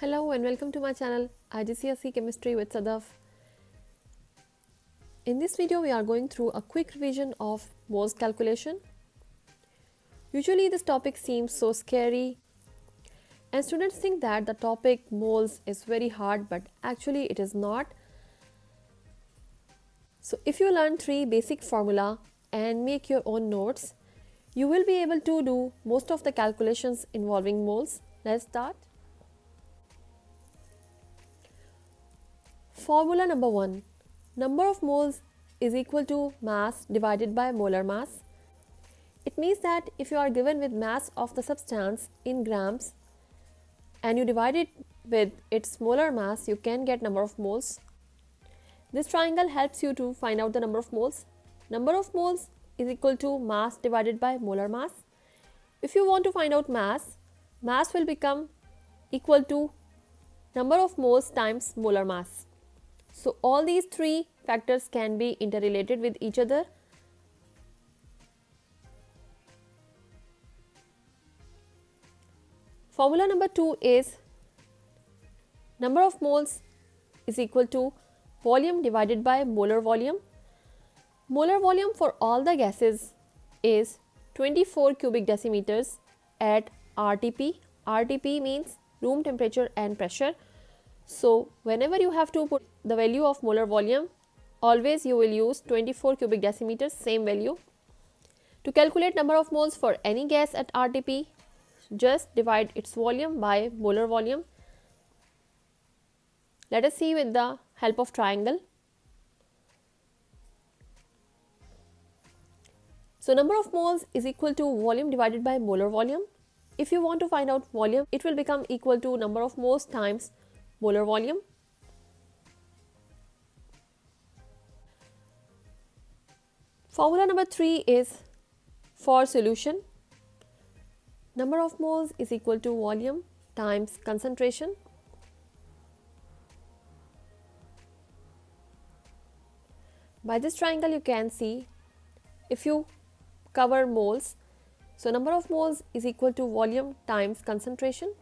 Hello and welcome to my channel IGCSE Chemistry with Sadaf. In this video we are going through a quick revision of moles calculation. Usually this topic seems so scary and students think that the topic moles is very hard, but actually it is not. So if you learn 3 basic formula and make your own notes, you will be able to do most of the calculations involving moles. Let's start. Formula number 1. Number of moles is equal to mass divided by molar mass. It means that if you are given with mass of the substance in grams and you divide it with its molar mass, you can get number of moles. This triangle helps you to find out the number of moles. Number of moles is equal to mass divided by molar mass. If you want to find out mass, mass will become equal to number of moles times molar mass. So all these 3 factors can be interrelated with each other. Formula number 2 is number of moles is equal to volume divided by molar volume. Molar volume for all the gases is 24 cubic decimeters at RTP. RTP means room temperature and pressure. So whenever you have to put the value of molar volume, always you will use 24 cubic decimeters, same value. To calculate number of moles for any gas at RTP, just divide its volume by molar volume. Let us see with the help of triangle. So number of moles is equal to volume divided by molar volume. If you want to find out volume, it will become equal to number of moles times molar volume. Formula number 3 is for solution. Number of moles is equal to volume times concentration. By this triangle you can see if you cover moles, so number of moles is equal to volume times concentration.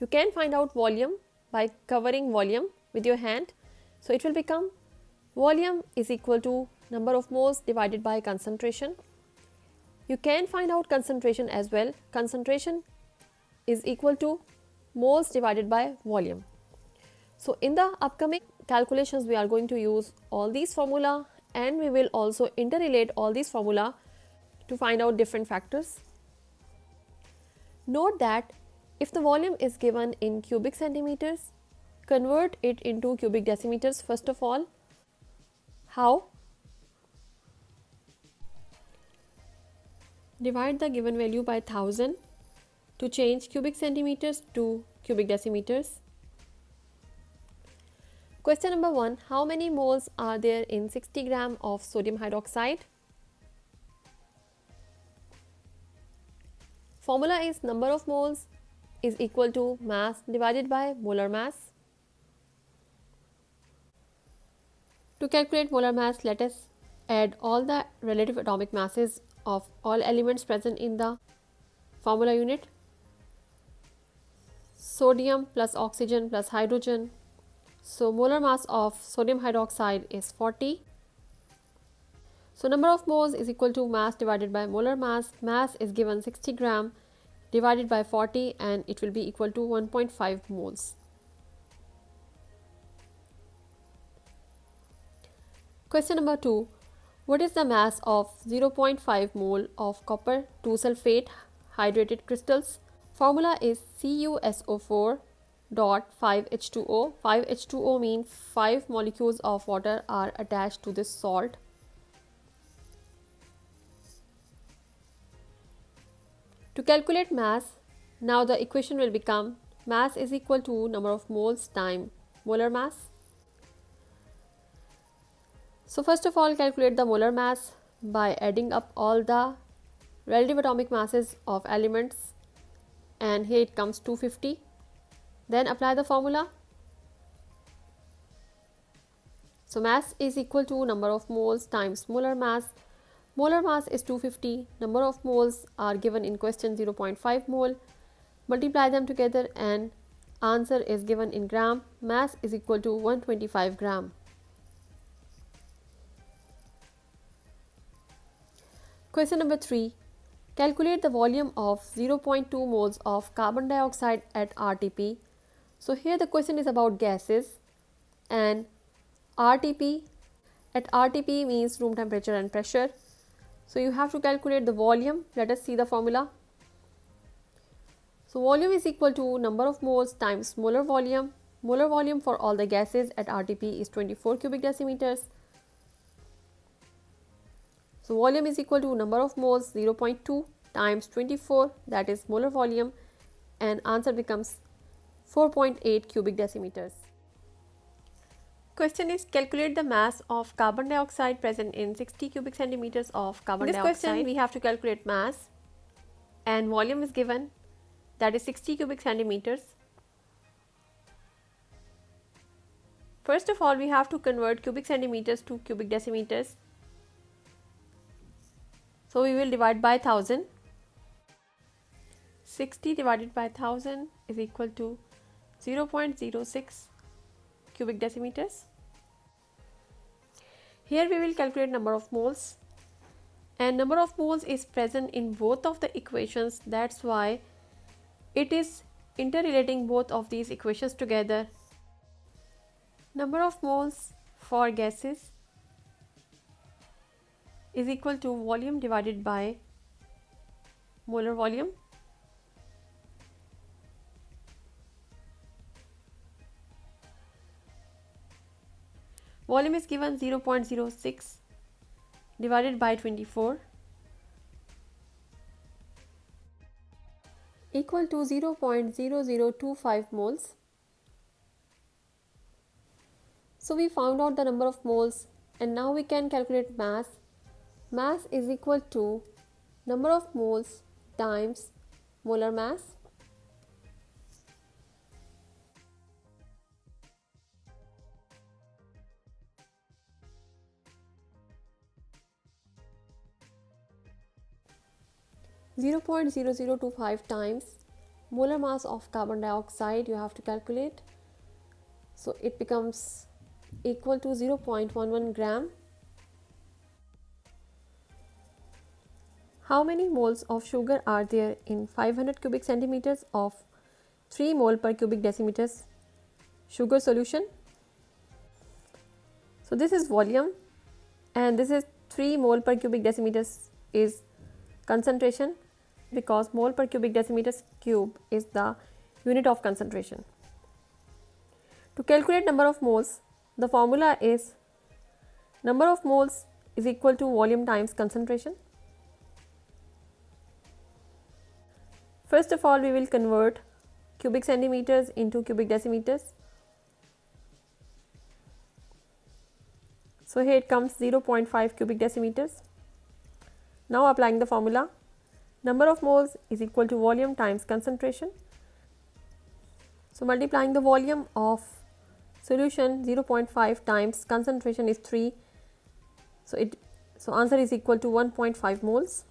You can find out volume by covering volume with your hand. So it will become volume is equal to number of moles divided by concentration. You can find out concentration as well. Concentration is equal to moles divided by volume. So in the upcoming calculations we are going to use all these formula, and we will also interrelate all these formula to find out different factors. Note that if the volume is given in cubic centimeters, convert it into cubic decimeters first of all. How? Divide the given value by 1000 to change cubic centimeters to cubic decimeters. Question number 1. How many moles are there in 60 gram of sodium hydroxide? Formula is number of moles is equal to mass divided by molar mass. To calculate molar mass, let us add all the relative atomic masses of all elements present in the formula unit. Sodium plus oxygen plus hydrogen. So molar mass of sodium hydroxide is 40. So number of moles is equal to mass divided by molar mass. Mass is given 60 gram divided by 40 and it will be equal to 1.5 moles. Question number 2. What is the mass of 0.5 mole of copper 2 sulfate hydrated crystals? Formula is CuSO4 dot 5H2O. 5H2O means 5 molecules of water are attached to this salt. To calculate mass, now the equation will become mass is equal to number of moles times molar mass. So first of all, calculate the molar mass by adding up all the relative atomic masses of elements, and here it comes 250. Then apply the formula. So mass is equal to number of moles times molar mass. Molar mass is 250. Number of moles are given in question 0.5 mole. Multiply them together and Answer is given in gram. Mass is equal to 125 gram. Question number 3. Calculate the volume of 0.2 moles of carbon dioxide at RTP. So here the question is about gases, and RTP, at RTP means room temperature and pressure. So you have to calculate the volume. Let us see the formula. So volume is equal to number of moles times molar volume. Molar volume for all the gases at RTP is 24 cubic decimeters. So volume is equal to number of moles 0.2 times 24, that is molar volume, and answer becomes 4.8 cubic decimeters. Question is, calculate the mass of carbon dioxide present in 60 cubic centimeters of carbon dioxide. In this question we have to calculate mass, and volume is given, that is 60 cubic centimeters. First of all, we have to convert cubic centimeters to cubic decimeters. So we will divide by 1000. 60 divided by 1000 is equal to 0.06 cubic decimeters. Here we will calculate number of moles, and number of moles is present in both of the equations. That's why it is interrelating both of these equations together. Number of moles for gases is equal to volume divided by molar volume. Volume is given 0.06 divided by 24 equal to 0.0025 moles. So we found out the number of moles, and now we can calculate mass. Mass is equal to number of moles times molar mass. Zero point 0025 times molar mass of carbon dioxide you have to calculate. So it becomes equal to 0.11 gram. How many moles of sugar are there in 500 cubic centimeters of 3 mole per cubic decimeters sugar solution? So this is volume, and this is 3 mole per cubic decimeters is concentration, because mole per cubic decimeters cube is the unit of concentration. To calculate number of moles, the formula is number of moles is equal to volume times concentration. First of all, we will convert cubic centimeters into cubic decimeters. So here it comes 0.5 cubic decimeters. Now applying the formula, number of moles is equal to volume times concentration. So multiplying the volume of solution 0.5 times concentration is 3. So answer is equal to 1.5 moles.